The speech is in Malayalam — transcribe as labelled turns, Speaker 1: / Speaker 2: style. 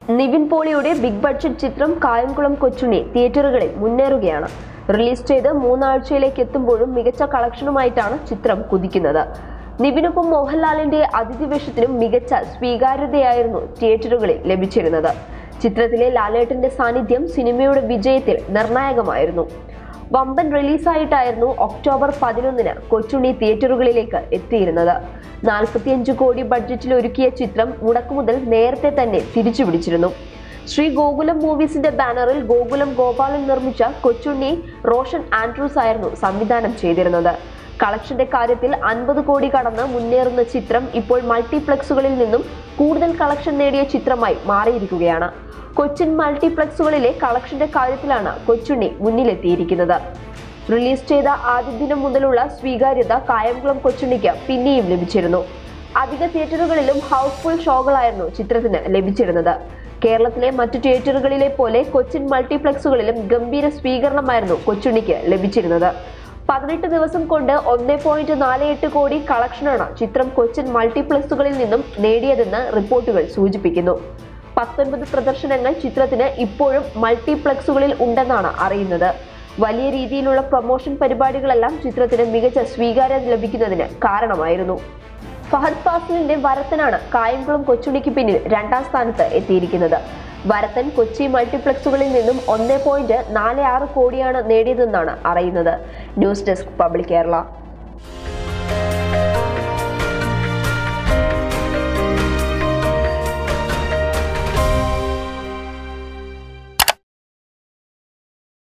Speaker 1: നിവിൻ പോളിയുടെ ബിഗ് ബഡ്ജറ്റ് ചിത്രം കായംകുളം കൊച്ചുണ്ണി തിയേറ്ററുകളിൽ മുന്നേറുകയാണ്. റിലീസ് ചെയ്ത് 3 ആഴ്ചയിലേക്ക് എത്തുമ്പോഴും മികച്ച കളക്ഷനുമായിട്ടാണ് ചിത്രം കുതിക്കുന്നത്. നിവിനൊപ്പം മോഹൻലാലിന്റെ അതിഥി വേഷത്തിനും മികച്ച സ്വീകാര്യതയായിരുന്നു തിയേറ്ററുകളിൽ ലഭിച്ചിരുന്നത്. ചിത്രത്തിലെ ലാലേട്ടന്റെ സാന്നിധ്യം സിനിമയുടെ വിജയത്തിൽ നിർണായകമായിരുന്നു. വമ്പൻ റിലീസായിട്ടായിരുന്നു ഒക്ടോബർ 11-ന് കൊച്ചുണ്ണി തിയേറ്ററുകളിലേക്ക് എത്തിയിരുന്നത്. 45 കോടി ബഡ്ജറ്റിൽ ഒരുക്കിയ ചിത്രം മുടക്കുമുതൽ നേരത്തെ തന്നെ തിരിച്ചുപിടിച്ചിരുന്നു. ശ്രീ ഗോകുലം മൂവീസിന്റെ ബാനറിൽ ഗോകുലം ഗോപാലൻ നിർമ്മിച്ച കൊച്ചുണ്ണി റോഷൻ ആൻഡ്രൂസ് ആയിരുന്നു സംവിധാനം ചെയ്തിരുന്നത്. കളക്ഷന്റെ കാര്യത്തിൽ 50 കോടി കടന്ന് മുന്നേറുന്ന ചിത്രം ഇപ്പോൾ മൾട്ടിപ്ലക്സുകളിൽ നിന്നും കൂടുതൽ കളക്ഷൻ നേടിയ ചിത്രമായി മാറിയിരിക്കുകയാണ്. കൊച്ചിൻ മൾട്ടിപ്ലക്സുകളിലെ കളക്ഷന്റെ കാര്യത്തിലാണ് കൊച്ചുണ്ണി മുന്നിലെത്തിയിരിക്കുന്നത്. റിലീസ് ചെയ്ത ആദ്യ ദിനം മുതലുള്ള സ്വീകാര്യത കായംകുളം കൊച്ചുണ്ണിക്ക് പിന്നെയും ലഭിച്ചിരുന്നു. അധിക തിയേറ്ററുകളിലും ഹൗസ്ഫുൾ ഷോകളായിരുന്നു ചിത്രത്തിന് ലഭിച്ചിരുന്നത്. കേരളത്തിലെ മറ്റു തിയേറ്ററുകളിലെ പോലെ കൊച്ചിൻ മൾട്ടിപ്ലക്സുകളിലും ഗംഭീര സ്വീകരണമായിരുന്നു കൊച്ചുണ്ണിക്ക് ലഭിച്ചിരുന്നത്. 18 ദിവസം കൊണ്ട് 1.48 കോടി കളക്ഷനാണ് ചിത്രം കൊച്ചിൻ മൾട്ടിപ്ലക്സുകളിൽ നിന്നും നേടിയതെന്ന് റിപ്പോർട്ടുകൾ സൂചിപ്പിക്കുന്നു. 19 പ്രദർശനങ്ങൾ ചിത്രത്തിന് ഇപ്പോഴും മൾട്ടിപ്ലക്സുകളിൽ ഉണ്ടെന്നാണ് അറിയുന്നത്. വലിയ രീതിയിലുള്ള പ്രൊമോഷൻ പരിപാടികളെല്ലാം ചിത്രത്തിന് മികച്ച സ്വീകാര്യത ലഭിക്കുന്നതിന് കാരണമായിരുന്നു. ഫഹദ് ഫാസിലിന്റെ വരത്തനാണ് കായംകുളം കൊച്ചുണ്ണിക്ക് പിന്നിൽ 2ാം സ്ഥാനത്ത് എത്തിയിരിക്കുന്നത്. വരത്തൻ കൊച്ചി മൾട്ടിപ്ലക്സുകളിൽ നിന്നും 1.46 കോടിയാണ് നേടിയതെന്നാണ് അറിയുന്നത്. News desk public Kerala.